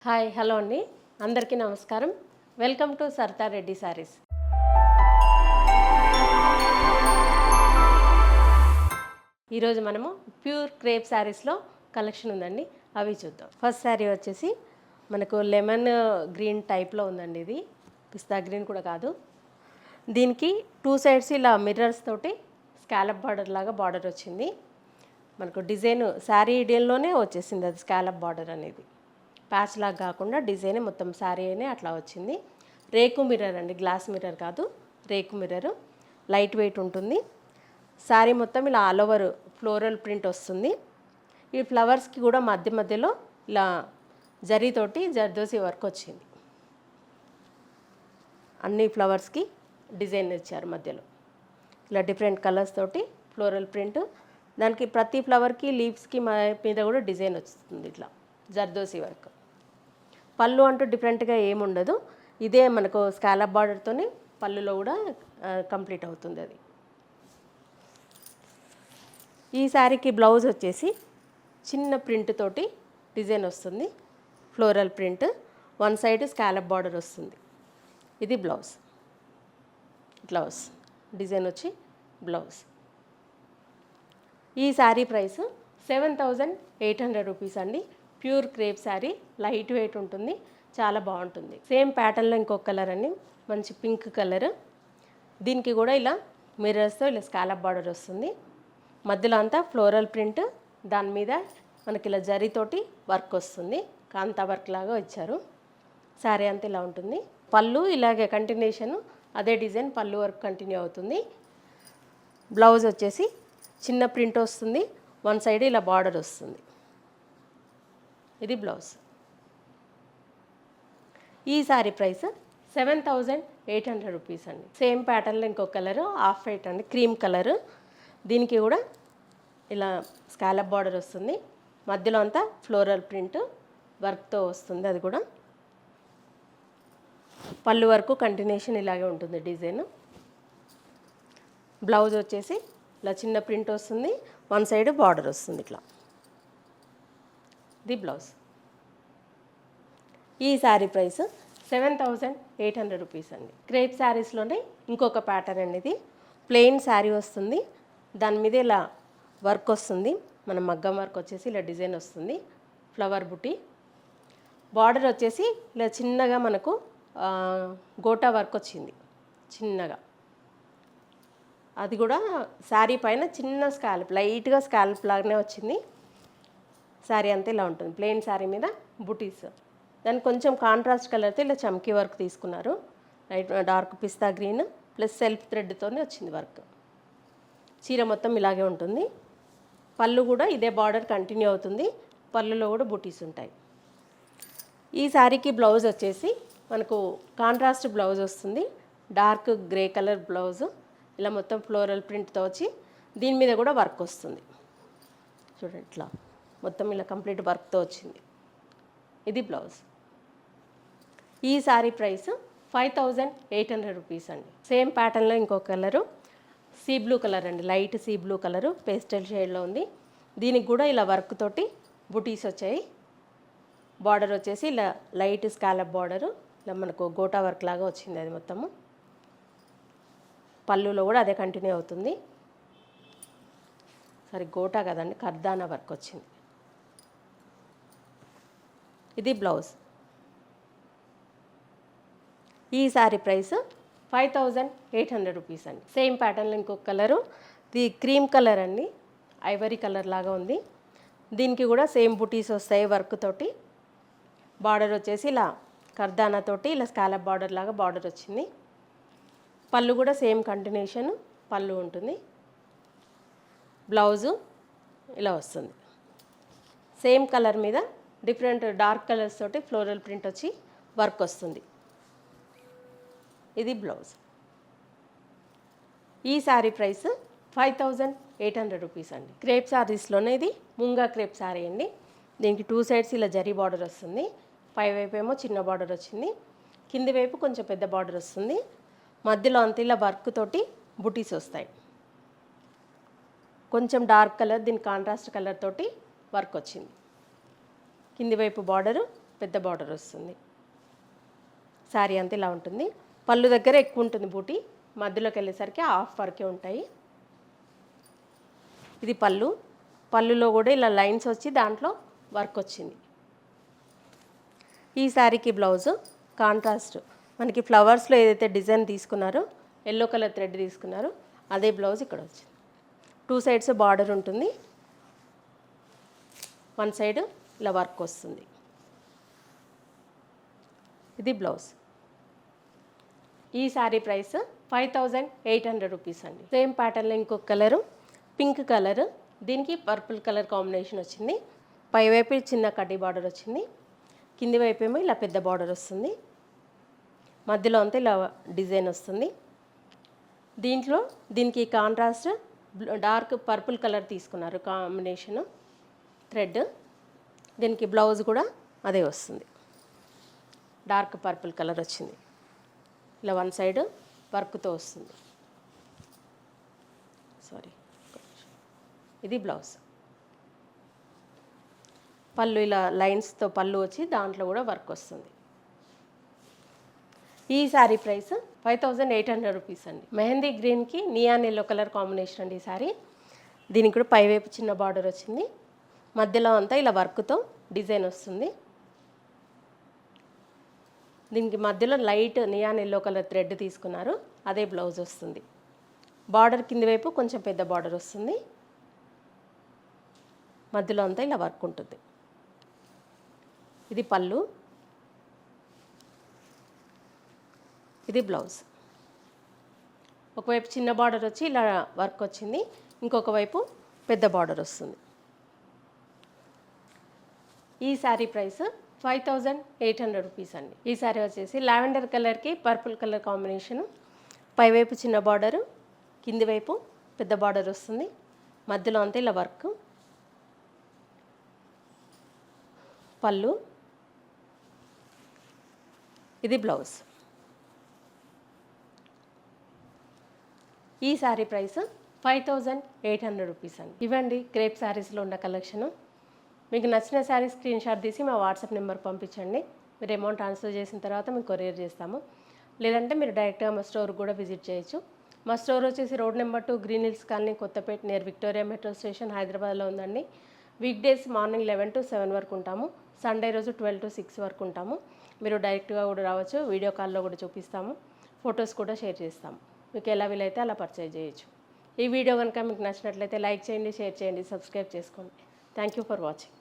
Hi hello అండి, అందరికీ నమస్కారం. Welcome to Sardar Reddy saris. ఈరోజు మనము ప్యూర్ క్రేప్ శారీస్లో కలెక్షన్ ఉందండి, అవి చూద్దాం. ఫస్ట్ శారీ వచ్చేసి మనకు లెమన్ గ్రీన్ టైప్లో ఉందండి. ఇది పిస్తా గ్రీన్ కూడా కాదు. దీనికి టూ సైడ్స్ ఇలా మిర్రర్స్ తోటి స్కాలప్ బార్డర్ లాగా బార్డర్ వచ్చింది. మనకు డిజైన్ శారీ ఇడియన్లోనే వచ్చేసింది, అది స్కాలప్ బార్డర్ అనేది. ప్యాచ్ లాగా కాకుండా డిజైన్ మొత్తం శారీ అయినా అట్లా వచ్చింది. రేకు మిర్రర్ అండి, గ్లాస్ మిర్రర్ కాదు, రేకు మిర్రర్. లైట్ వెయిట్ ఉంటుంది. శారీ మొత్తం ఇలా ఆల్ ఓవర్ ఫ్లోరల్ ప్రింట్ వస్తుంది. ఈ ఫ్లవర్స్కి కూడా మధ్య మధ్యలో ఇలా జరీతోటి జర్దోసి వర్క్ వచ్చింది. అన్ని ఫ్లవర్స్కి డిజైన్ ఇచ్చారు మధ్యలో, ఇలా డిఫరెంట్ కలర్స్ తోటి ఫ్లోరల్ ప్రింట్. దానికి ప్రతి ఫ్లవర్కి లీవ్స్కి మీద కూడా డిజైన్ వస్తుంది, ఇట్లా జర్దోసి వర్క్. పళ్ళు అంటూ డిఫరెంట్గా ఏముండదు, ఇదే మనకు స్కాలప్ బార్డర్తోనే పళ్ళులో కూడా కంప్లీట్ అవుతుంది అది. ఈ శారీకి బ్లౌజ్ వచ్చేసి చిన్న ప్రింట్ తోటి డిజైన్ వస్తుంది, floral print. One side scallop border వస్తుంది. ఇది బ్లౌజ్, ఇట్లా వస్తుంది డిజైన్ వచ్చి బ్లౌజ్. ఈ శారీ ప్రైస్ 7,800 రూపీస్ అండి. Pure crepe sari, light weight ఉంటుంది, చాలా బాగుంటుంది. సేమ్ ప్యాటర్న్లో ఇంకొక కలర్ అండి, మంచి పింక్ కలర్. దీనికి కూడా ఇలా మిర్రర్స్తో ఇలా స్కాలప్ బార్డర్ వస్తుంది. మధ్యలో అంతా ఫ్లోరల్ ప్రింట్, దాని మీద మనకి ఇలా జరీతోటి వర్క్ వస్తుంది, కాంతా వర్క్ లాగా ఇచ్చారు. శారీ అంతా ఇలా ఉంటుంది. పళ్ళు ఇలాగే కంటిన్యూషన్, అదే డిజైన్ పళ్ళు వర్క్ కంటిన్యూ అవుతుంది. బ్లౌజ్ వచ్చేసి చిన్న ప్రింట్ వస్తుంది, వన్ సైడ్ ఇలా బార్డర్ వస్తుంది. ఇది బ్లౌజ్. ఈ శారీ ప్రైస్ 7,800 రూపీస్ అండి. సేమ్ ప్యాటర్న్లో ఇంకొక కలర్ ఆఫ్ వైట్ అండి, క్రీమ్ కలర్. దీనికి కూడా ఇలా స్కాలప్ బార్డర్ వస్తుంది, మధ్యలో అంతా ఫ్లోరల్ ప్రింట్ వర్క్తో వస్తుంది. అది కూడా పళ్ళు వరకు కంటిన్యూషన్ ఇలాగే ఉంటుంది డిజైన్. బ్లౌజ్ వచ్చేసి ఇలా చిన్న ప్రింట్ వస్తుంది, వన్ సైడ్ బార్డర్ వస్తుంది ఇట్లా. ఇది బ్లౌజ్. ఈ శారీ ప్రైస్ 7,800 రూపీస్ అండి. క్రేప్ శారీస్లోనే ఇంకొక ప్యాటర్న్ అండి. ఇది ప్లెయిన్ శారీ వస్తుంది, దాని మీద ఇలా వర్క్ వస్తుంది, మన మగ్గం వర్క్ వచ్చేసి ఇలా డిజైన్ వస్తుంది, ఫ్లవర్ బుట్టి. బార్డర్ వచ్చేసి ఇలా చిన్నగా మనకు గోటా వర్క్ వచ్చింది చిన్నగా. అది కూడా శారీ పైన చిన్న స్కాల్ప్, లైట్గా స్కాల్ప్ లాగానే వచ్చింది. శారీ అంతా ఇలా ఉంటుంది, ప్లెయిన్ శారీ మీద బుటీస్. దానికి కొంచెం కాంట్రాస్ట్ కలర్తో ఇలా చమ్కీ వర్క్ తీసుకున్నారు. లైట్ డార్క్ పిస్తా గ్రీన్ ప్లస్ సెల్ఫ్ థ్రెడ్తోనే వచ్చింది వర్క్. చీర మొత్తం ఇలాగే ఉంటుంది. పళ్ళు కూడా ఇదే బార్డర్ కంటిన్యూ అవుతుంది, పళ్ళులో కూడా బుటీస్ ఉంటాయి. ఈ శారీకి బ్లౌజ్ వచ్చేసి మనకు కాంట్రాస్ట్ బ్లౌజ్ వస్తుంది, డార్క్ గ్రే కలర్ బ్లౌజ్. ఇలా మొత్తం ఫ్లోరల్ ప్రింట్తో వచ్చి దీని మీద కూడా వర్క్ వస్తుంది. చూడండి ఇట్లా మొత్తం ఇలా కంప్లీట్ వర్క్తో వచ్చింది. ఇది బ్లౌజ్. ఈ శారీ ప్రైస్ 5,800 రూపీస్ అండి. సేమ్ ప్యాటర్న్లో ఇంకొక కలరు సీ బ్లూ కలర్ అండి, light sea blue colour pastel షేడ్లో ఉంది. దీనికి కూడా ఇలా వర్క్ తోటి బుటీస్ వచ్చాయి. బార్డర్ వచ్చేసి ఇలా లైట్ స్కాలప్ బార్డరు, ఇలా మనకు గోటా వర్క్ లాగా వచ్చింది అది మొత్తము. పళ్ళులో కూడా అదే కంటిన్యూ అవుతుంది. సరే గోటా కదండి, కర్దానా వర్క్ వచ్చింది. ఇది బ్లౌజ్. ఈ శారీ ప్రైస్ 5,800 రూపీస్ అండి. సేమ్ ప్యాటర్న్లో ఇంకొక కలరు, ఇది క్రీమ్ కలర్ అండి, ఐవరీ కలర్ లాగా ఉంది. దీనికి కూడా సేమ్ బుటీస్ వస్తాయి వర్క్ తోటి. బార్డర్ వచ్చేసి ఇలా కర్దానా తోటి ఇలా స్కాలప్ బార్డర్ లాగా బార్డర్ వచ్చింది. పళ్ళు కూడా సేమ్ కంటిన్యూషన్ పళ్ళు ఉంటుంది. బ్లౌజు ఇలా వస్తుంది, సేమ్ కలర్ మీద డిఫరెంట్ డార్క్ కలర్స్ తోటి ఫ్లోరల్ ప్రింట్ వచ్చి వర్క్ వస్తుంది. ఇది బ్లౌజ్. ఈ శారీ ప్రైస్ 5,800 రూపీస్ అండి. క్రేప్ శారీస్లోనే ఇది ముంగా క్రేప్ శారీ అండి. దీనికి టూ సైడ్స్ ఇలా జరీ బార్డర్ వస్తుంది, పై వైపు ఏమో చిన్న బార్డర్ వచ్చింది, కింది వైపు కొంచెం పెద్ద బార్డర్ వస్తుంది. మధ్యలో అంత ఇలా వర్క్ తోటి బుటీస్ వస్తాయి. కొంచెం డార్క్ కలర్, దీని కాంట్రాస్ట్ కలర్ తోటి వర్క్ వచ్చింది. కింది వైపు బార్డరు, పెద్ద బార్డర్ వస్తుంది. శారీ అంతా ఇలా ఉంటుంది. పళ్ళు దగ్గర ఎక్కువ ఉంటుంది బూటీ, మధ్యలోకి వెళ్ళేసరికి హాఫ్ వరకే ఉంటాయి. ఇది పళ్ళు. పళ్ళులో కూడా ఇలా లైన్స్ వచ్చి దాంట్లో వర్క్ వచ్చింది. ఈ శారీకి బ్లౌజు కాంట్రాస్ట్ మనకి ఫ్లవర్స్లో ఏదైతే డిజైన్ తీసుకున్నారో ఎల్లో కలర్ థ్రెడ్ తీసుకున్నారో అదే బ్లౌజ్ ఇక్కడ వచ్చింది. 2 సైడ్స్ బార్డర్ ఉంటుంది, 1 సైడ్ ఇలా వర్క్ వస్తుంది. ఇది బ్లౌజ్. ఈ శారీ ప్రైస్ 5800 రూపీస్ అండి. సేమ్ ప్యాటర్న్లో ఇంకొక కలరు పింక్ కలర్, దీనికి పర్పుల్ కలర్ కాంబినేషన్ వచ్చింది. పైవైపు చిన్న కడ్డీ బార్డర్ వచ్చింది, కింది వైపు ఏమో ఇలా పెద్ద బార్డర్ వస్తుంది, మధ్యలో అంతా ఇలా డిజైన్ వస్తుంది. దీనికి కాంట్రాస్ట్ డార్క్ పర్పుల్ కలర్ తీసుకున్నారు కాంబినేషను థ్రెడ్. దీనికి బ్లౌజ్ కూడా అదే వస్తుంది, డార్క్ పర్పుల్ కలర్ వచ్చింది. ఇలా 1 సైడ్ వర్క్తో వస్తుంది. ఇది బ్లౌజ్. పళ్ళు ఇలా లైన్స్తో పళ్ళు వచ్చి దాంట్లో కూడా వర్క్ వస్తుంది. ఈ శారీ ప్రైస్ 5800 రూపీస్ అండి. మెహందీ గ్రీన్కి నియాన్ ఎల్లో కలర్ కాంబినేషన్ అండి ఈ శారీ. దీనికి కూడా పైవైపు చిన్న బార్డర్ వచ్చింది, మధ్యలో అంతా ఇలా వర్క్తో డిజైన్ వస్తుంది. దీనికి మధ్యలో light neon yellow colour thread తీసుకున్నారు, అదే బ్లౌజ్ వస్తుంది. బార్డర్ కింది వైపు కొంచెం పెద్ద బార్డర్ వస్తుంది, మధ్యలో అంతా ఇలా వర్క్ ఉంటుంది. ఇది పళ్ళు, ఇది బ్లౌజ్. ఒకవైపు చిన్న బార్డర్ వచ్చి ఇలా వర్క్ వచ్చింది, ఇంకొక వైపు పెద్ద బార్డర్ వస్తుంది. ఈ శారీ ప్రైస్ 5800 రూపీస్ అండి. ఈ శారీ వచ్చేసి లావెండర్ కలర్కి పర్పుల్ కలర్ కాంబినేషను, పైవైపు చిన్న బార్డరు, కింది వైపు పెద్ద బార్డర్ వస్తుంది, మధ్యలో అంతా ఇలా వర్క్. పళ్ళు, ఇది బ్లౌజ్. ఈ శారీ ప్రైస్ 5800 రూపీస్ అండి. ఇవ్వండి క్రేప్ శారీస్లో ఉన్న కలెక్షను. మీకు నచ్చిన శారీ స్క్రీన్ షాట్ తీసి మా వాట్సాప్ నెంబర్ పంపించండి. మీరు అమౌంట్ ట్రాన్స్ఫర్ చేసిన తర్వాత మేము కొరియర్ చేస్తాము. లేదంటే మీరు డైరెక్ట్గా మా స్టోర్ కూడా విజిట్ చేయొచ్చు. మా స్టోర్ వచ్చేసి road number 2 green hills colony, Kothapet, near Victoria metro station, హైదరాబాద్లో ఉందండి. వీక్ డేస్ మార్నింగ్ 11 to 7 వరకు ఉంటాము, సండే రోజు 12 to 6 వరకు ఉంటాము. మీరు డైరెక్ట్గా కూడా రావచ్చు, వీడియో కాల్లో కూడా చూపిస్తాము, ఫొటోస్ కూడా షేర్ చేస్తాము. మీకు ఎలా వీలైతే అలా పర్చేజ్ చేయొచ్చు. ఈ వీడియో కనుక మీకు నచ్చినట్లయితే లైక్ చేయండి, షేర్ చేయండి, సబ్స్క్రైబ్ చేసుకోండి. Thank you for watching.